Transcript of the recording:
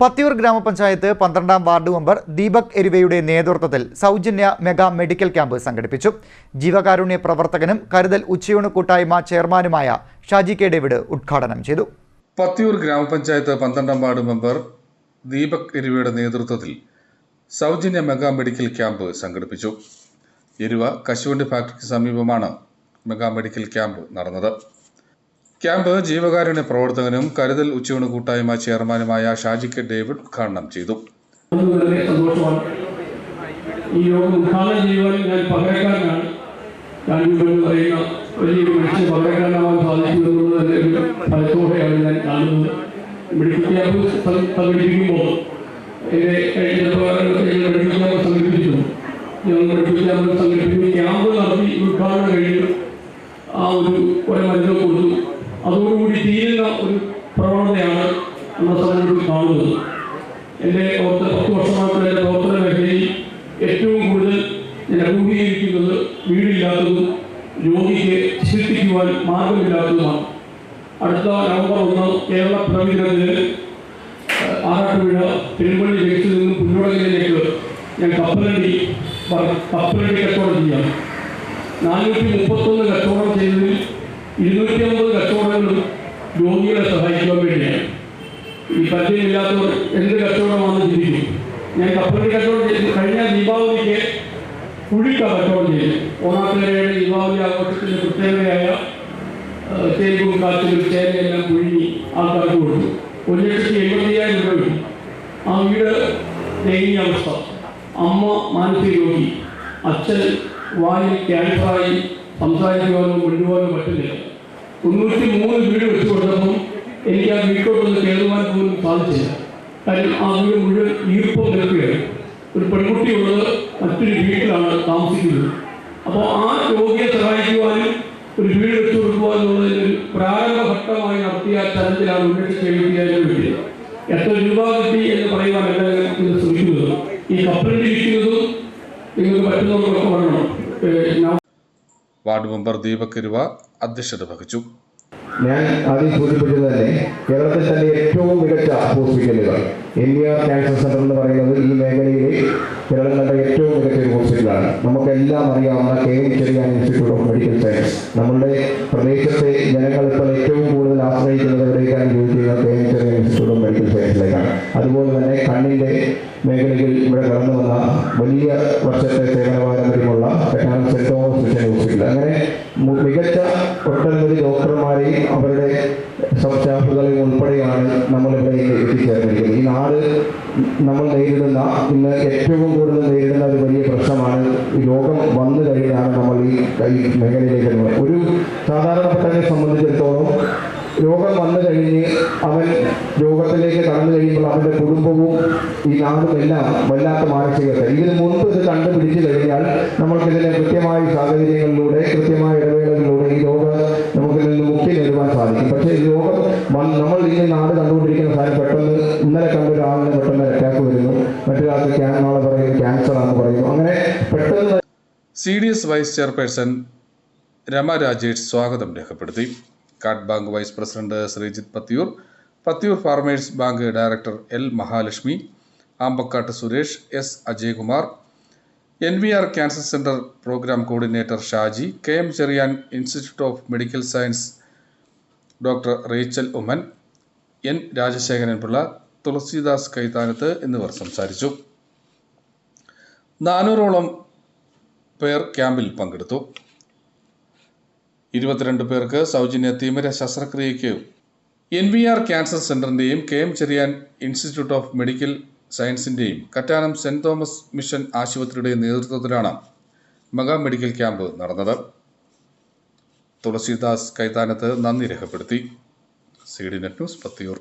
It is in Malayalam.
പത്തിയൂർ ഗ്രാമപഞ്ചായത്ത് 12ാം വാർഡ് മെമ്പർ ദീപക് എരിവയുടെ നേതൃത്വത്തിൽ സൗജന്യ മെഗാ മെഡിക്കൽ ക്യാമ്പ് സംഘടിപ്പിച്ചു. ജീവകാരുണ്യ പ്രവർത്തകനും കരുതൽ ഉച്ചയൂണ് കൂട്ടായ്മ ചെയർമാനുമായ ഷാജി കെ ഡേവിഡ് ഉദ്ഘാടനം ചെയ്തു. പത്തിയൂർ ഗ്രാമപഞ്ചായത്ത് 12ാം വാർഡ് മെമ്പർ ദീപക് എരിവയുടെ നേതൃത്വത്തിൽ സൗജന്യ മെഗാ മെഡിക്കൽ ക്യാമ്പ് സംഘടിപ്പിച്ചു. എരുവ കശുവണ്ടി ഫാക്ടറിക്ക് സമീപമാണ് മെഗാ മെഡിക്കൽ ക്യാമ്പ് നടന്നത്. ക്യാമ്പ് ജീവകാരുണ്യ പ്രവർത്തകനും കരുതൽ ഉച്ചയൂണ് കൂട്ടായ്മ ചെയർമാനുമായ ഷാജി കെ ഡേവിഡ് ഉദ്ഘാടനം ചെയ്തു. ഈ യോഗം ഉദ്ഘാടനം ചെയ്യുവാൻ ഞാൻ പകരക്കാരനാണ്. വലിയൊരു മനുഷ്യൻ പകരക്കാരനാവാൻ സാധിക്കുമെന്നുള്ളത് തന്നെ ഒരു ഫലത്തോടെയാണ് ഞാൻ കാണുന്നത്. മെഡിക്കൽ ക്യാമ്പ് സംഘടിപ്പിക്കുമ്പോൾ മെഡിക്കൽ ക്യാമ്പ് സംഘടിപ്പിച്ചു. ഞങ്ങൾ മെഡിക്കൽ ക്യാമ്പ് സംഘടിപ്പിക്കുന്നു. ക്യാമ്പ് നടത്തി ഉദ്ഘാടനം കഴിഞ്ഞു. ആ ഒരു മരുന്ന് കൊടുത്തു. അതോടുകൂടി തീരുന്ന ഒരു പ്രവണതയാണ് നമ്മുടെ സമൂഹത്തിൽ കാണുന്നത്. എൻ്റെ 10 വർഷമായിട്ടുള്ള എൻ്റെ പ്രവർത്തന മേഖലയിൽ ഏറ്റവും കൂടുതൽ ഞാൻ അഭിമുഖീകരിക്കുന്നത് വീടില്ലാത്തതും രോഗിക്ക് ചികിത്സിക്കുവാൻ മാർഗമില്ലാത്തതുമാണ്. അടുത്ത നവംബർ 1 കേരള പിറവി ദിനത്തിൽ ആറാട്ടുപുഴ പെരുമ്പള്ളി ജംഗ്ഷനിൽ നിന്നും പുല്ലുടലിലേക്ക് ഞാൻ കപ്പലണ്ടി കച്ചവടം ചെയ്യാം. 431 കച്ചവടം ചെയ്തതിൽ 250 കച്ചവടങ്ങളും രോഗികളെ സഹായിക്കുവാൻ വേണ്ടിയാണ്. ഈ പരിചയമില്ലാത്തവർ എന്ത് കച്ചവടമാണെന്ന് ചിന്തിക്കും. ഞാൻ കപ്പലണ്ടി കച്ചവടം ചെയ്ത് കഴിഞ്ഞ ദീപാവലിക്ക് കുഴിക്ക കച്ചവടം ചെയ്തു. ഓണാട്ടുകരയുടെ ദീപാവലി ആഘോഷത്തിൻ്റെ പ്രത്യേകതയായ ചേമ്പും കാച്ചിലും ചേനയെല്ലാം കുഴിഞ്ഞ് ആൾക്കാർക്ക് കൊടുത്തു. 1,70,000 രൂപ കിട്ടി. ആ വീട് ദയനീയ അവസ്ഥ. അമ്മ മാനസിക രോഗി, അച്ഛൻ വായിൽ ക്യാൻസറായി സംസാരിക്കുവാനോ കൊണ്ടുപോകാനോ പറ്റുന്നില്ല. 93 വീട് വെച്ചു കൊടുത്തപ്പോൾ എനിക്ക് ആ വീട്ടിലോട്ടൊന്ന് കയറുവാൻ പോലും സാധിച്ചില്ല. കാര്യം ആ വീട് മുഴുവൻ ഈർപ്പം നിൽക്കുകയാണ്. ഒരു പെൺകുട്ടിയുള്ളത് മറ്റൊരു വീട്ടിലാണ് താമസിക്കുന്നത്. അപ്പോൾ ആ രോഗിയെ സഹായിക്കുവാനും ഒരു വീട് വെച്ചു കൊടുക്കുവാനുള്ളതിന് ഒരു പ്രാരംഭഘട്ടമായി നടത്തിയ ചലഞ്ചിലാണ് 1,70,000 കിട്ടിയത്. എത്ര രൂപ കിട്ടി എന്ന് പറയുവാൻ എല്ലാവരും ഇത് ശ്രമിക്കുന്നത്. ഈ കപ്പലണ്ടി വിൽക്കുന്നതും നിങ്ങൾക്ക് പറ്റുന്നവർക്കൊക്കെ പറയണം. വാർഡ് മെമ്പർ ദീപക് എരുവ അധ്യക്ഷത വഹിച്ചു. ഞാൻ ആദ്യം സൂചിപ്പിച്ചത് തന്നെ കേരളത്തിൽ തന്നെ ഏറ്റവും മികച്ച ഹോസ്പിറ്റലുകൾ NVR ക്യാൻസർ സെന്റർ എന്ന് പറയുന്നത് ഈ മേഖലയിൽ കേരളം കണ്ട ഏറ്റവും മികച്ച ഒരു ഹോസ്പിറ്റലാണ്. നമുക്കെല്ലാം അറിയാവുന്ന KM Cherian institute of medical science. നമ്മുടെ പ്രദേശത്തെ ജനങ്ങൾ ഇപ്പോൾ ഏറ്റവും കൂടുതൽ ആശ്രയിക്കുന്നത് എവിടേക്കാണ് ചോദിക്കുന്നത് KM Cherian institute of medical സയൻസിലേക്കാണ്. അതുപോലെ തന്നെ കണ്ണിൻ്റെ മേഖലയിൽ ഇവിടെ കടന്നു വന്ന വലിയ വർഷത്തെ സേവന പാരമ്പര്യമുള്ള സെന്റ് തോമസ് മിഷൻ ഹോസ്പിറ്റൽ. അങ്ങനെ മികച്ച ഒട്ടനവധി ഡോക്ടർമാരെയും അവരുടെ സ്റ്റാഫുകളെയും ഉൾപ്പെടെയാണ് നമ്മളിവിടെ എത്തിച്ചേർന്നിരിക്കുന്നത്. ഈ നാട് നമ്മൾ നേരിടുന്ന ഇന്ന് ഏറ്റവും കൂടുതൽ നേരിടുന്ന ഒരു വലിയ പ്രശ്നമാണ് ഈ രോഗം വന്നു കഴിഞ്ഞാണ് നമ്മൾ ഈ മേഖലയിലേക്ക് വരുന്നത്. ഒരു സാധാരണപ്പെട്ടവരെ സംബന്ധിച്ചിടത്തോളം രോഗം വന്നു കഴിഞ്ഞ് അവൻ രോഗത്തിലേക്ക് കടന്നു കഴിയുമ്പോൾ അവൻ്റെ കുടുംബവും ഈ നാടും എല്ലാം വല്ലാത്ത മാനസികത. ഇതിന് മുൻപ് ഇത് കണ്ടുപിടിച്ചു കഴിഞ്ഞാൽ നമുക്കിതിനെ കൃത്യമായ സാഹചര്യങ്ങളിലൂടെ കൃത്യമായ ഇടവേളകളിലൂടെ ഈ രോഗം നമുക്കിതിൽ നിന്ന് മുക്തി നേടുവാൻ സാധിക്കും. പക്ഷേ ഈ രോഗം നമ്മൾ ഈ നാട് കണ്ടുകൊണ്ടിരിക്കുന്ന സാധനം പെട്ടെന്ന് ഇന്നലെ കണ്ട ഒരാളിന് പെട്ടെന്ന് അറ്റാക്ക് വരുന്നു, മറ്റൊരാൾക്ക് നാളെ പറയുന്നു ക്യാൻസർ ആണെന്ന് പറയുന്നു. അങ്ങനെ പെട്ടെന്ന് CDS vice chairperson Rama Rajesh സ്വാഗതം രേഖപ്പെടുത്തി. Card bank vice president Sreejith Pathiyoor, Pathiyoor farmers bank director L Mahalakshmi, Ambakkattu Suresh, S Ajaykumar, NVR cancer centre programme coordinator Shaji, KM Cherian institute of medical science doctor Rachel Oommen, N Rajasekharan Pillai, Thulasidas Kaithanath എന്നിവർ സംസാരിച്ചു. 400ഓളം പേർ ക്യാമ്പിൽ പങ്കെടുത്തു. 22 പേർക്ക് സൗജന്യ തിമിര ശസ്ത്രക്രിയയ്ക്ക് NVR ക്യാൻസർ സെന്ററിൻ്റെയും KM Cherian institute of medical സയൻസിൻ്റെയും കറ്റാനം സെന്റ് തോമസ് മിഷൻ ആശുപത്രിയുടെയും നേതൃത്വത്തിലാണ് മെഗാ മെഡിക്കൽ ക്യാമ്പ് നടന്നത്. തുളസിദാസ് കൈത്താനത്ത് നന്ദി രേഖപ്പെടുത്തി. CDNet news Pathiyoor.